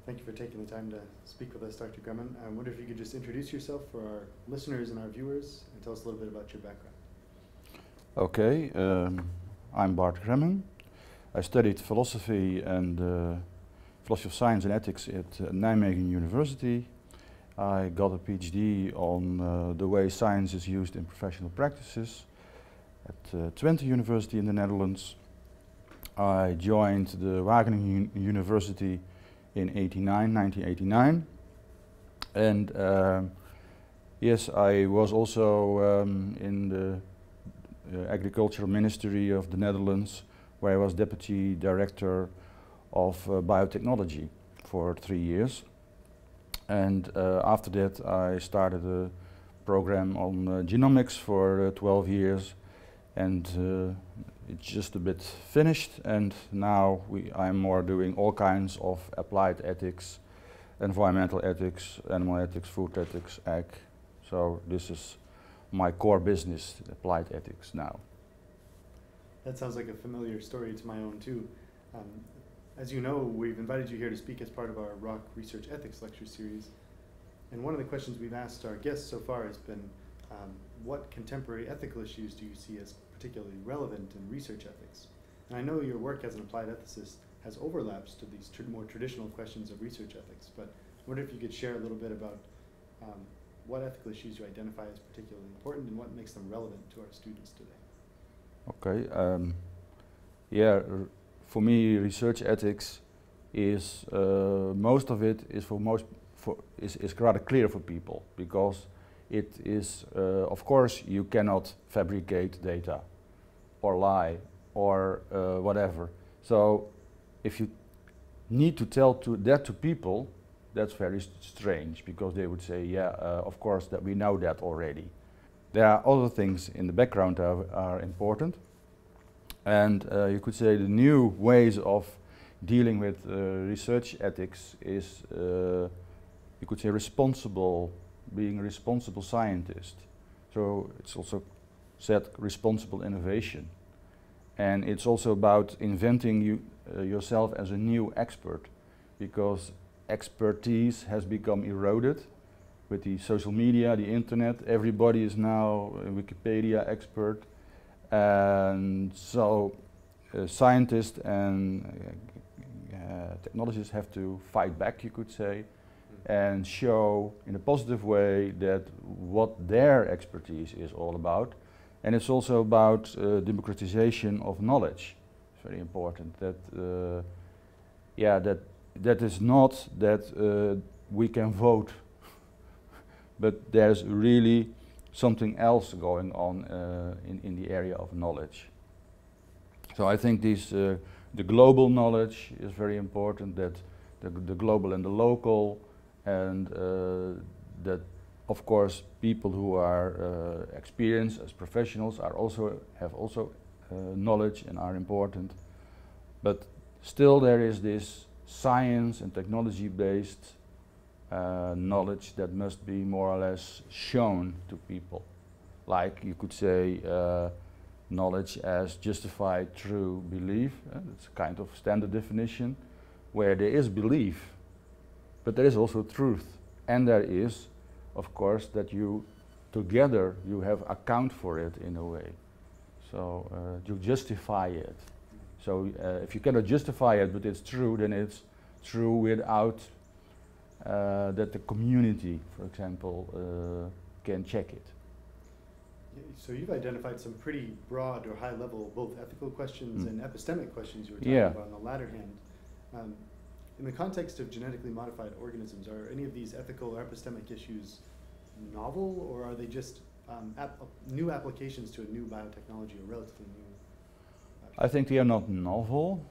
Thank you for taking the time to speak with us, Dr. Gremmen. I wonder if you could just introduce yourself for our listeners and our viewers and tell us a little bit about your background. Okay, I'm Bart Gremmen. I studied philosophy and philosophy of science and ethics at Nijmegen University. I got a PhD on the way science is used in professional practices at Twente University in the Netherlands. I joined the Wageningen University in 1989. And yes, I was also in the Agricultural Ministry of the Netherlands, where I was Deputy Director of Biotechnology for 3 years. And after that I started a program on genomics for 12 years, and it's just a bit finished, and now I'm more doing all kinds of applied ethics, environmental ethics, animal ethics, food ethics, ag. So this is my core business, applied ethics now. That sounds like a familiar story to my own too. As you know, we've invited you here to speak as part of our ROC Research Ethics lecture series. And one of the questions we've asked our guests so far has been, what contemporary ethical issues do you see as particularly relevant in research ethics? And I know your work as an applied ethicist has overlaps to these more traditional questions of research ethics, but I wonder if you could share a little bit about what ethical issues you identify as particularly important and what makes them relevant to our students today. Okay, yeah, for me research ethics is, most of it is is rather clear for people, because it is, of course, you cannot fabricate data or lie or whatever. So if you need to tell that to people, that's very strange, because they would say, yeah, of course, that we know that already. There are other things in the background that are important. And you could say the new ways of dealing with research ethics is, you could say, being a responsible scientist. So it's also said responsible innovation. And it's also about inventing yourself as a new expert, because expertise has become eroded with the social media, the internet. Everybody is now a Wikipedia expert. And so scientists and technologists have to fight back, you could say, and show in a positive way that what their expertise is all about. And it's also about democratization of knowledge. It's very important that, yeah, that is not that we can vote, but there's really something else going on in the area of knowledge. So I think the global knowledge is very important, that the global and the local, and that of course people who are experienced as professionals have also knowledge and are important. But still there is this science and technology based knowledge that must be more or less shown to people. Like you could say knowledge as justified through belief. It's a kind of standard definition where there is belief, but there is also truth. And there is, of course, that together you have account for it in a way. So you justify it. So if you cannot justify it, but it's true, then it's true without that the community, for example, can check it. So you've identified some pretty broad or high level, both ethical questions and epistemic questions you were talking about on the latter hand. In the context of genetically modified organisms, are any of these ethical or epistemic issues novel, or are they just new applications to a new biotechnology, or relatively new? I think they are not novel,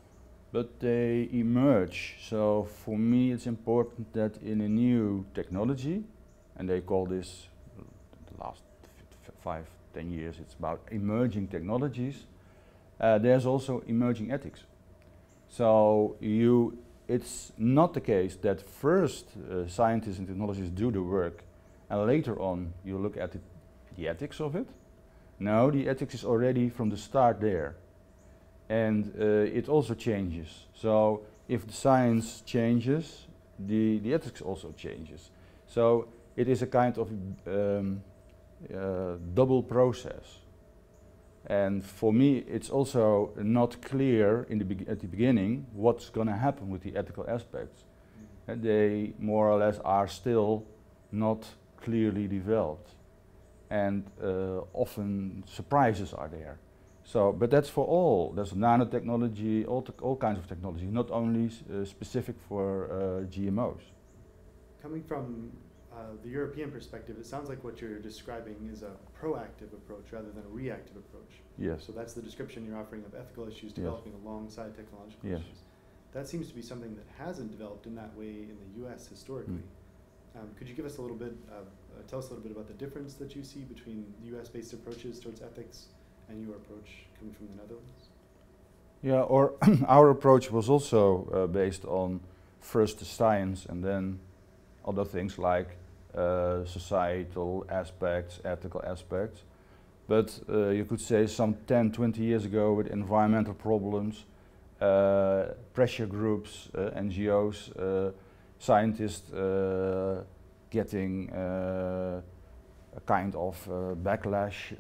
but they emerge. So for me it's important that in a new technology, and they call this the last 5-10 years, it's about emerging technologies, there's also emerging ethics. So it's not the case that first scientists and technologists do the work and later on you look at the ethics of it. No, the ethics is already from the start there. And it also changes. So if the science changes, the ethics also changes. So it is a kind of double process. And for me, it's also not clear at the beginning what's going to happen with the ethical aspects. And they more or less are still not clearly developed. And often surprises are there. So, but that's for all. There's nanotechnology, all kinds of technology, not only specific for GMOs. Coming from the European perspective, it sounds like what you're describing is a proactive approach rather than a reactive approach. Yes. So that's the description you're offering of ethical issues developing alongside technological issues. That seems to be something that hasn't developed in that way in the U.S. historically. Could you give us a little bit, tell us a little bit about the difference that you see between U.S.-based approaches towards ethics and your approach coming from the Netherlands? Yeah, or our approach was also based on first the science and then other things like societal aspects, ethical aspects. But you could say some 10, 20 years ago with environmental problems, pressure groups, NGOs, scientists getting a kind of backlash.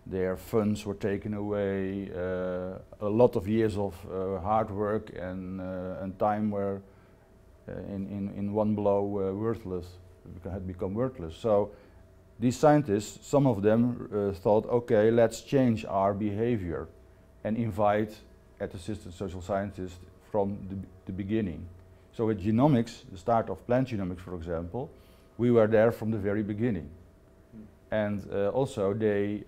Their funds were taken away. A lot of years of hard work and time were in one blow worthless, had become worthless. So these scientists, some of them thought, okay, let's change our behavior and invite ethicists and social scientists from the beginning. So with genomics, the start of plant genomics, for example, we were there from the very beginning. And also they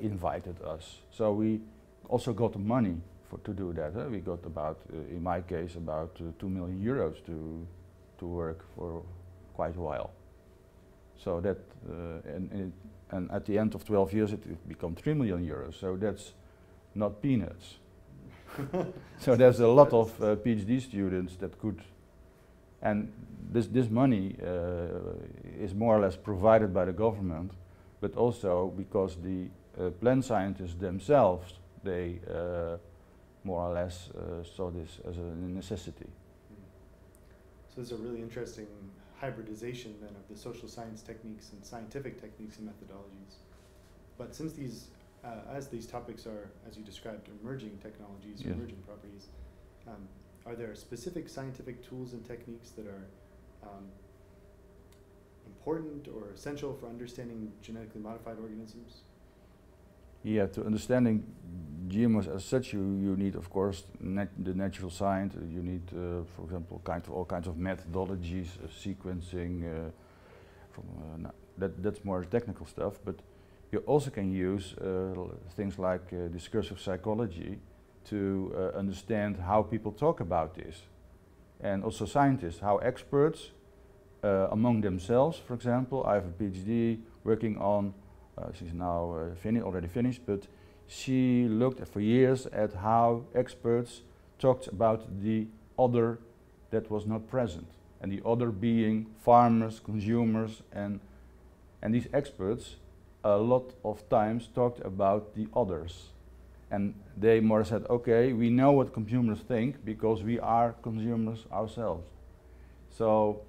invited us. So we also got money to do that. We got about, in my case, about 2 million euros to work for quite a while. So that, and at the end of 12 years it became 3 million euros. So that's not peanuts. So there's a lot of PhD students that could, and this money is more or less provided by the government, but also because the plant scientists themselves, they more or less saw this as a necessity. So there's a really interesting hybridization then of the social science techniques and scientific techniques and methodologies. But since these, as these topics are, as you described, emerging technologies, emerging properties, are there specific scientific tools and techniques that are important or essential for understanding genetically modified organisms? Yeah, to understanding GMOs as such, you need, of course, the natural science. You need, for example, all kinds of methodologies, sequencing. That's more technical stuff. But you also can use things like discursive psychology to understand how people talk about this, and also scientists, how experts among themselves. For example, I have a PhD working on. She's now already finished, but she looked for years at how experts talked about the other that was not present, and the other being farmers, consumers, and these experts a lot of times talked about the others, and they more said, okay, we know what consumers think because we are consumers ourselves. So,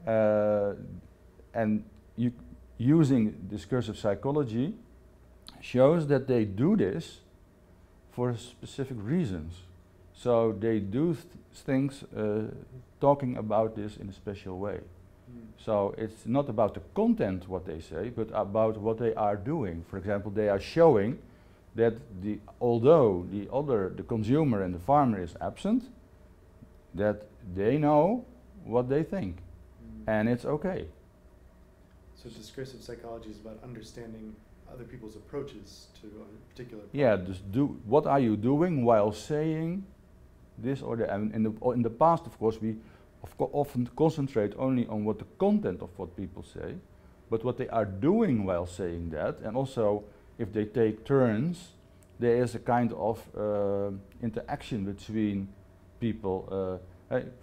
and using discursive psychology shows that they do this for specific reasons. So they do things talking about this in a special way. So it's not about the content what they say, but about what they are doing. For example, they are showing that although the consumer and the farmer is absent, that they know what they think, and it's okay. So discursive psychology is about understanding other people's approaches to a particular problem. Yeah, just what are you doing while saying this or that. And in the past, of course, we often concentrate only on what the content of what people say, but what they are doing while saying that, and also if they take turns, there is a kind of interaction between people.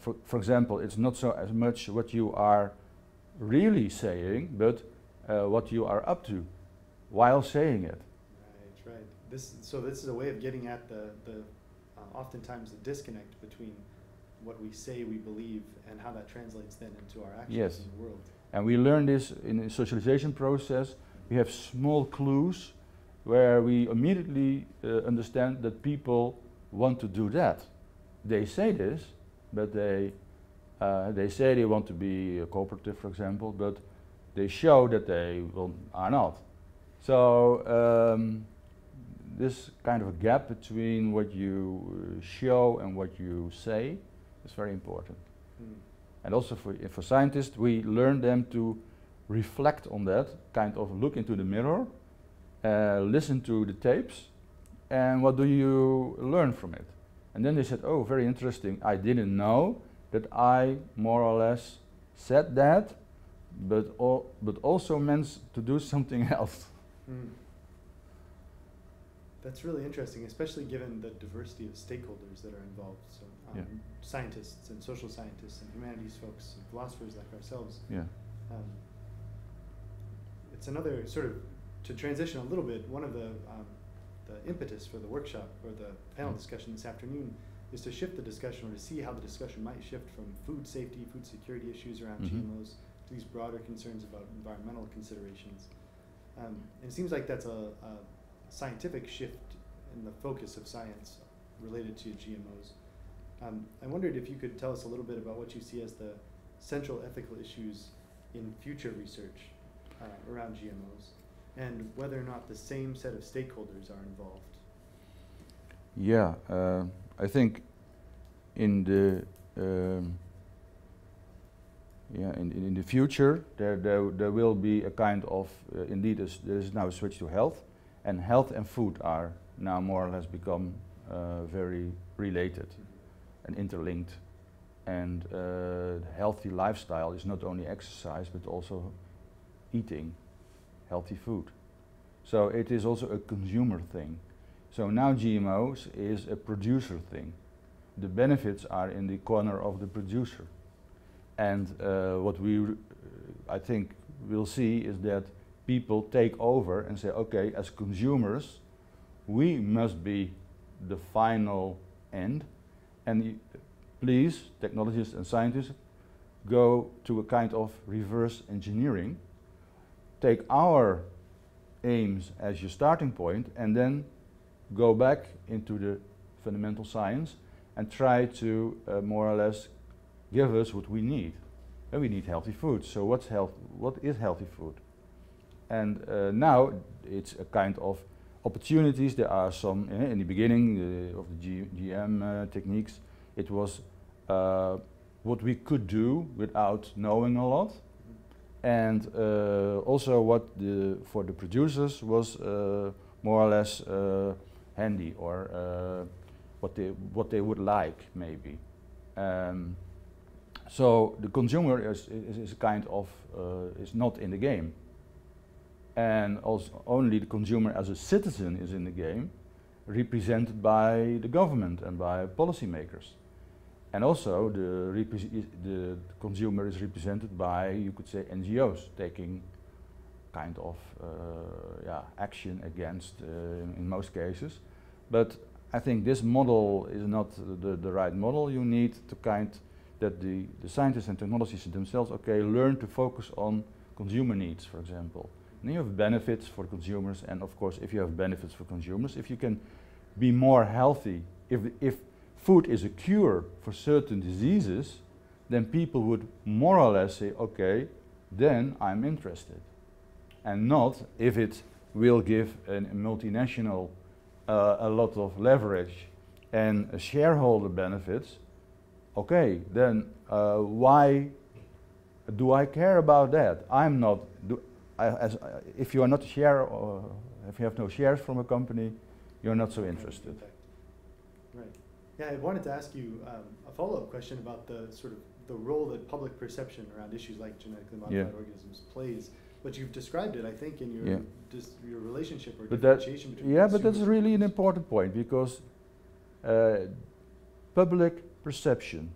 For example, it's not so as much what you are really saying, but what you are up to while saying it. Right. So this is a way of getting at the oftentimes the disconnect between what we say we believe and how that translates then into our actions Yes. in the world. And we learn this in the socialization process. We have small clues where we immediately understand that people want to do that. They say this, but they say they want to be a cooperative, for example, but they show that they are not. So this kind of a gap between what you show and what you say is very important. And also for scientists, we learn them to reflect on that, kind of look into the mirror, listen to the tapes, and what do you learn from it? And then they said, oh, very interesting, I didn't know that I more or less said that, but also meant to do something else. That's really interesting, especially given the diversity of stakeholders that are involved. So scientists and social scientists and humanities folks and philosophers like ourselves. Yeah. It's another sort of, to transition a little bit, one of the impetus for the workshop or the panel discussion this afternoon is to shift the discussion, or to see how the discussion might shift from food safety, food security issues around GMOs to these broader concerns about environmental considerations. And it seems like that's a scientific shift in the focus of science related to GMOs. I wondered if you could tell us a little bit about what you see as the central ethical issues in future research around GMOs, and whether or not the same set of stakeholders are involved. Yeah, I think in the in the future there will be a kind of indeed there is now a switch to health, and health and food are now more or less become very related and interlinked, and healthy lifestyle is not only exercise but also eating healthy food. So it is also a consumer thing. So now GMOs is a producer thing. The benefits are in the corner of the producer. And what I think we'll see is that people take over and say, okay, as consumers, we must be the final end. And please, technologists and scientists, go to a kind of reverse engineering. Take our aims as your starting point, and then go back into the fundamental science and try to more or less give us what we need. And we need healthy food. So what is healthy food? And now it's a kind of opportunities. There are some in the beginning of the GM techniques. It was what we could do without knowing a lot. And also what for the producers was more or less handy, or what they would like maybe. So the consumer is a kind of is not in the game, and also only the consumer as a citizen is in the game, represented by the government and by policymakers. And also the consumer is represented by, you could say, NGOs taking kind of action against in most cases. But I think this model is not the right model. You need to that the scientists and technologists themselves, okay, learn to focus on consumer needs, for example. And you have benefits for consumers, and of course, if you have benefits for consumers, if you can be more healthy, if food is a cure for certain diseases, then people would more or less say, okay, then I'm interested. And not if it will give a multinational a lot of leverage and shareholder benefits, okay, then why do I care about that? I'm not, if you are not a share, or if you have no shares from a company, you're not so interested. Right. Yeah, I wanted to ask you a follow-up question about the sort of the role that public perception around issues like genetically modified organisms plays. But you've described it, I think, in your your relationship or differentiation between. Yeah, but that's really an important point, because public perception,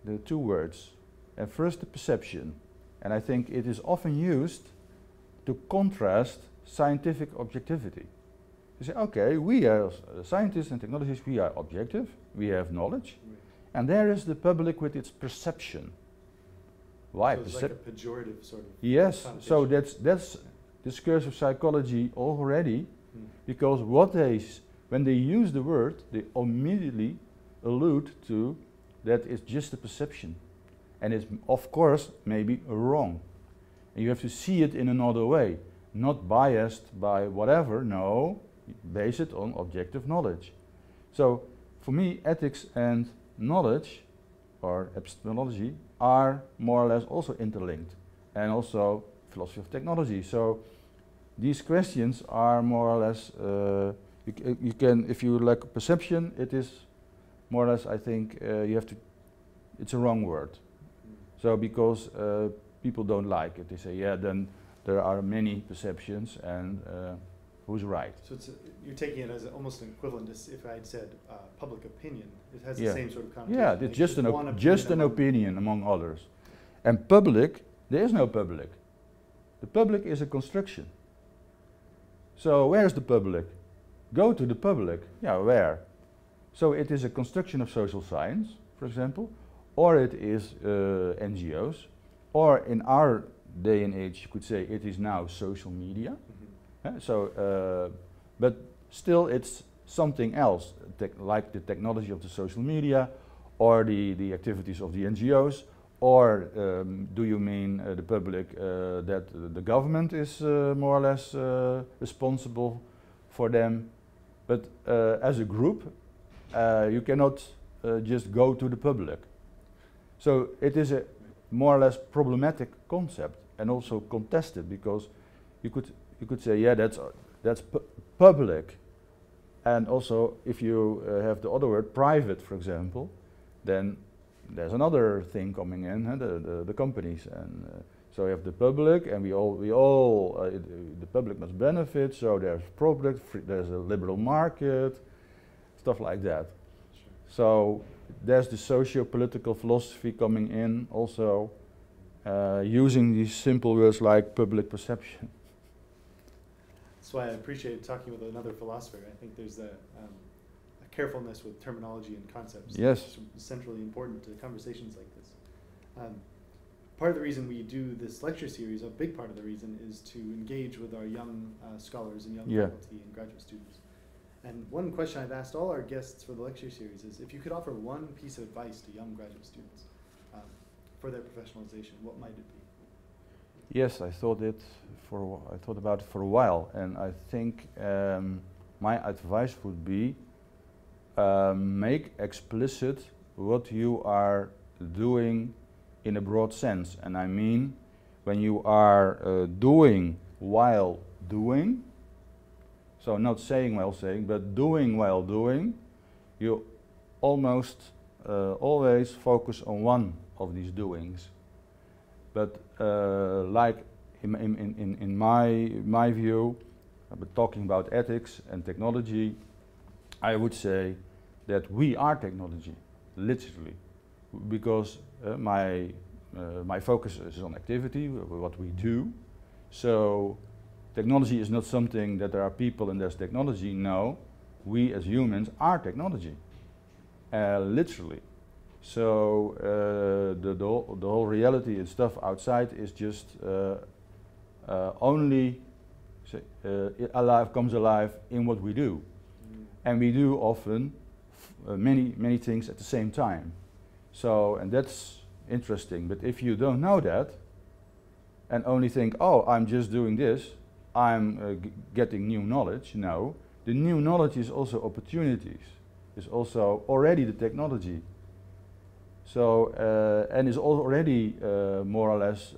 the two words, and first the perception, and I think it is often used to contrast scientific objectivity. You say, okay, we are scientists and technologists, we are objective, we have knowledge, and there is the public with its perception. Why? So it's like a pejorative sort of. Yes, so that's discursive psychology already, because when they use the word, they immediately allude to that it's just a perception, and it's of course maybe wrong, and you have to see it in another way, not biased by whatever. No, base it on objective knowledge. So for me, ethics and knowledge, or epistemology, are more or less also interlinked, and also philosophy of technology. So these questions are more or less, you can, if you like perception, it is more or less, I think, you have to, it's a wrong word. So because people don't like it, they say, yeah, then there are many perceptions, and who's right? So it's you're taking it as almost an equivalent as if I had said public opinion. It has the same sort of connotation. Yeah, like it's just an opinion among others. And public, there is no public. The public is a construction. So where is the public? Go to the public. Yeah, where? So it is a construction of social science, for example, or it is NGOs, or in our day and age, you could say it is now social media. But still it's something else, like the technology of the social media, or the activities of the NGOs, or do you mean the public that the government is more or less responsible for them? But as a group, you cannot just go to the public. So it is a more or less problematic concept, and also contested, because you could say, yeah, that's public, and also if you have the other word, private, for example, then there's another thing coming in, the companies, and so you have the public, and we all the public must benefit. So there's public, there's a liberal market, stuff like that. Sure. So there's the socio-political philosophy coming in also, using these simple words like public perception. That's why I appreciate talking with another philosopher. I think there's a carefulness with terminology and concepts. Yes. That's centrally important to conversations like this. Part of the reason we do this lecture series, a big part of the reason, is to engage with our young scholars and young faculty and graduate students. And one question I've asked all our guests for the lecture series is, if you could offer one piece of advice to young graduate students for their professionalization, what might it be? Yes, I thought about it for a while, and I think my advice would be make explicit what you are doing in a broad sense. And I mean, when you are doing while doing, so not saying while saying, but doing while doing, you almost always focus on one of these doings. But like in my view, but talking about ethics and technology, I would say that we are technology, literally, because my focus is on activity, what we do. So technology is not something that there are people and there's technology. No, we as humans are technology, literally. So the whole reality and stuff outside is just only comes alive in what we do, and we do often many things at the same time. So, and that's interesting. But if you don't know that, and only think, oh, I'm just doing this, I'm getting new knowledge. No, the new knowledge is also opportunities. Is also already the technology. So, and is already more or less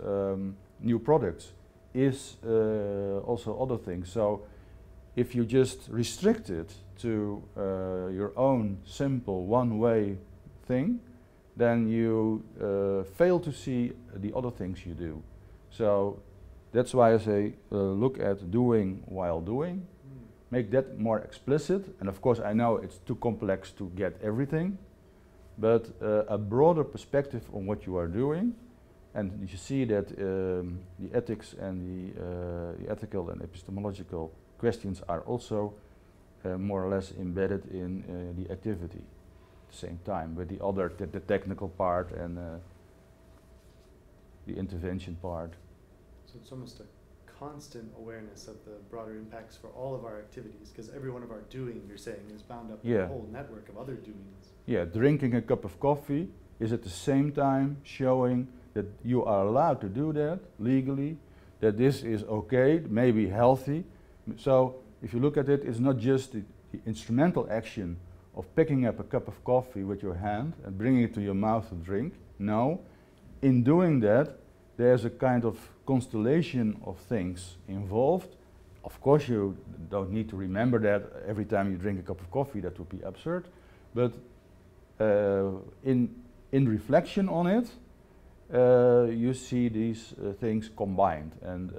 new products, is also other things. So if you just restrict it to your own simple one-way thing, then you fail to see the other things you do. So that's why I say look at doing while doing, make that more explicit. And of course I know it's too complex to get everything, but a broader perspective on what you are doing. And you see that the ethics and the ethical and epistemological questions are also more or less embedded in the activity. at the same time, with the other, the technical part and the intervention part. So it's almost a constant awareness of the broader impacts for all of our activities, because every one of our doing, you're saying, is bound up in a whole network of other doings. Yeah, drinking a cup of coffee is at the same time showing that you are allowed to do that legally, that this is okay, maybe healthy. So if you look at it, it's not just the instrumental action of picking up a cup of coffee with your hand and bringing it to your mouth to drink. No, in doing that, there's a kind of constellation of things involved. Of course, you don't need to remember that every time you drink a cup of coffee. That would be absurd. But in reflection on it, you see these things combined, and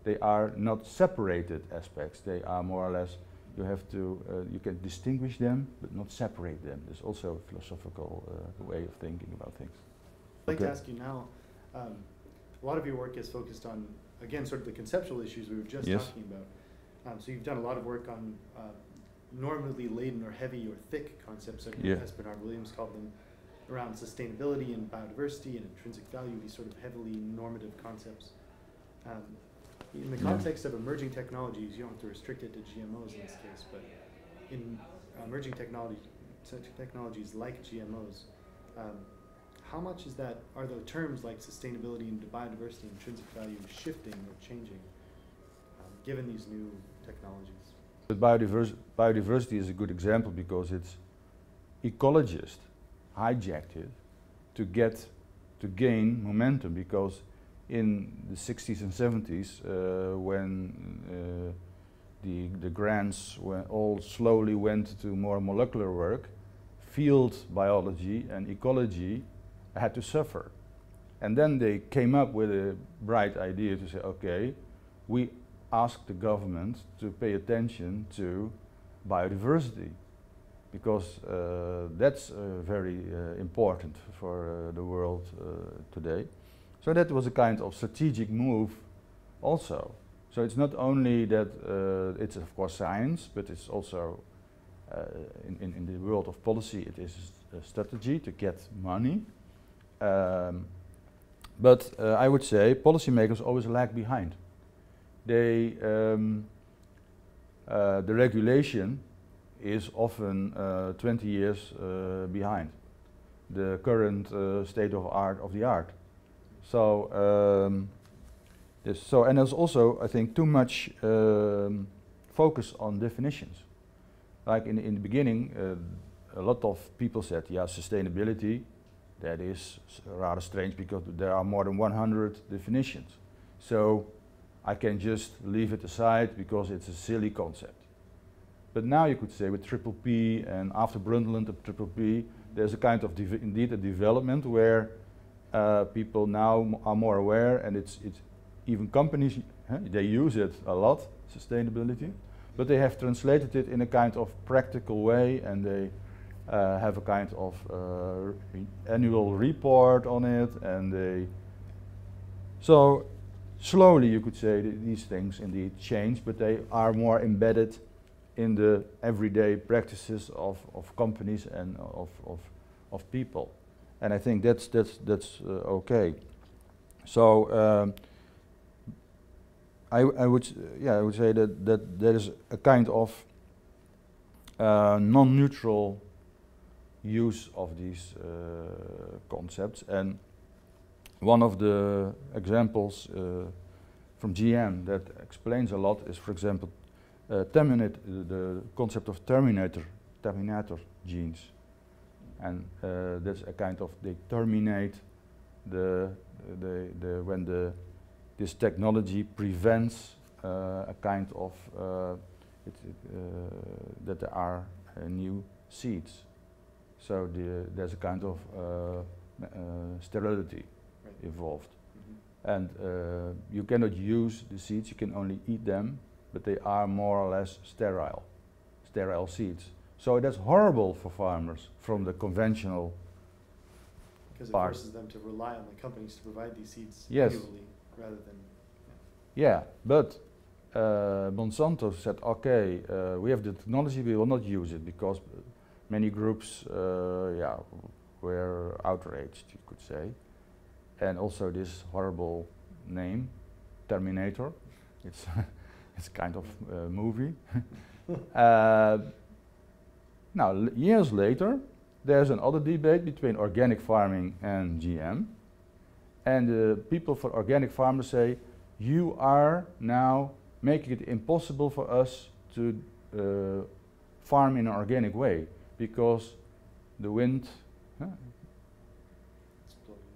they are not separated aspects. They are more or less, you have to, you can distinguish them, but not separate them. There's also a philosophical way of thinking about things. I'd like to ask you now, a lot of your work is focused on, again, sort of the conceptual issues we were just talking about. So you've done a lot of work on normatively laden or heavy or thick concepts, as Bernard Williams called them, around sustainability and biodiversity and intrinsic value, these sort of heavily normative concepts. In the context of emerging technologies, you don't have to restrict it to GMOs in this case, but in emerging technologies like GMOs, how much is that, are the terms like sustainability and biodiversity and intrinsic value shifting or changing given these new technologies? But biodiversity is a good example because it's ecologists hijacked it to gain momentum, because in the 60s and 70s when the grants all slowly went to more molecular work, field biology and ecology had to suffer. And then they came up with a bright idea to say, okay, we ask the government to pay attention to biodiversity, because that's very important for the world today. So that was a kind of strategic move also. So it's not only that it's of course science, but it's also in the world of policy, it is a strategy to get money. But I would say policymakers always lag behind. They, the regulation is often 20 years behind the current state of the art. So, and there's also, I think, too much focus on definitions. Like in the beginning, a lot of people said, yeah, sustainability, that is rather strange because there are more than 100 definitions. So I can just leave it aside because it's a silly concept. But now you could say with triple P and after Brundtland of triple P, there's a kind of indeed a development where people now are more aware, and it's even companies, they use it a lot, sustainability, but they have translated it in a kind of practical way, and they have a kind of annual report on it, and they, so slowly you could say that these things indeed change, but they are more embedded in the everyday practices of companies and of people, and I think that's okay. So I would say that there is a kind of non-neutral use of these concepts, and one of the examples from GM that explains a lot is, for example, the concept of terminator genes, and that's a kind of, they terminate when this technology prevents a kind of that there are new seeds. So there's a kind of sterility involved. And you cannot use the seeds, you can only eat them, but they are more or less sterile seeds. So that's horrible for farmers from the conventional because it part. forces them to rely on the companies to provide these seeds Yes. annually rather than... Yeah, but Monsanto said, okay, we have the technology, we will not use it because many groups were outraged, you could say. And also this horrible name, Terminator. It's it's kind of movie. Now, years later, there's another debate between organic farming and GM. And the people for organic farmers say, you are now making it impossible for us to farm in an organic way because the wind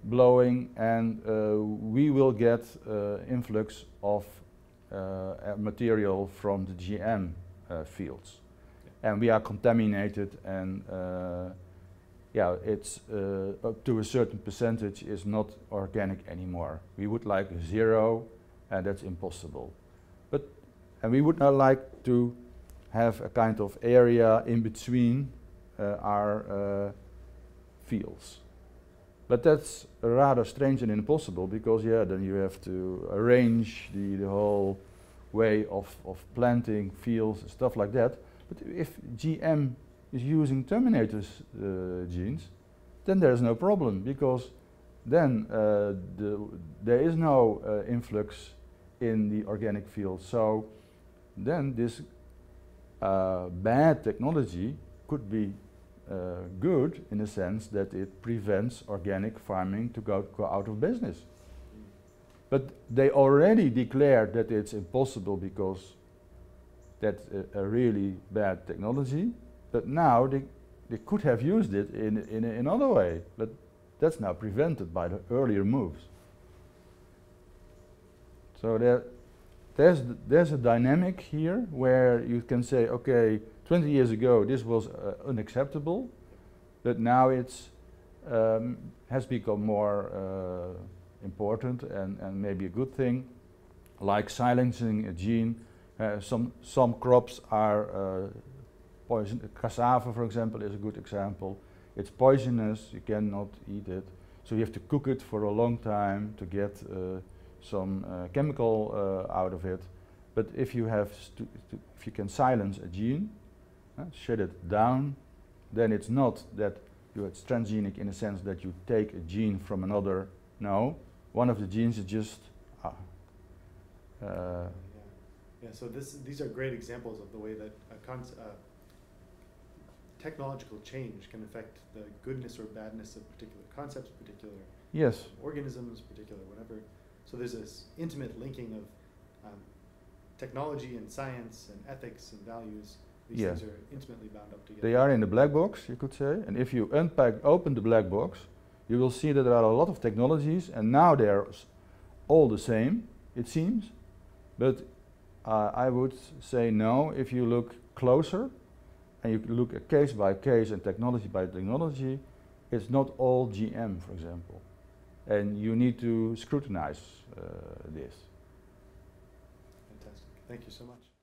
blowing and we will get influx of material from the GM fields. And we are contaminated and it's up to a certain percentage is not organic anymore. We would like 0 and that's impossible. And we would not like to have a kind of area in between our fields. But that's rather strange and impossible because then you have to arrange the whole way of planting fields and stuff like that. But if GM is using Terminator's genes, then there's no problem because then there is no influx in the organic field. So then this bad technology could be good in the sense that it prevents organic farming to go out of business. But they already declared that it's impossible because that's a really bad technology. But now they could have used it in another way. But that's now prevented by the earlier moves. So there's a dynamic here where you can say, okay, 20 years ago this was unacceptable, but now it's has become more important and maybe a good thing, like silencing a gene. Some crops are poison. Cassava, for example, is a good example. It's poisonous, you cannot eat it, so you have to cook it for a long time to get some chemical out of it. But if you have if you can silence a gene, shut it down, then it's not that it's transgenic in the sense that you take a gene from another. No, one of the genes is just so these are great examples of the way that technological change can affect the goodness or badness of particular concepts, particular organisms, particular whatever. So there's this intimate linking of technology and science and ethics and values. These things are intimately bound up together. They are in the black box, you could say, and if you open the black box, you will see that there are a lot of technologies, and now they're all the same, it seems. But I would say no, if you look closer, and you look at case by case and technology by technology, it's not all GM, for example. And you need to scrutinize this. Fantastic. Thank you so much.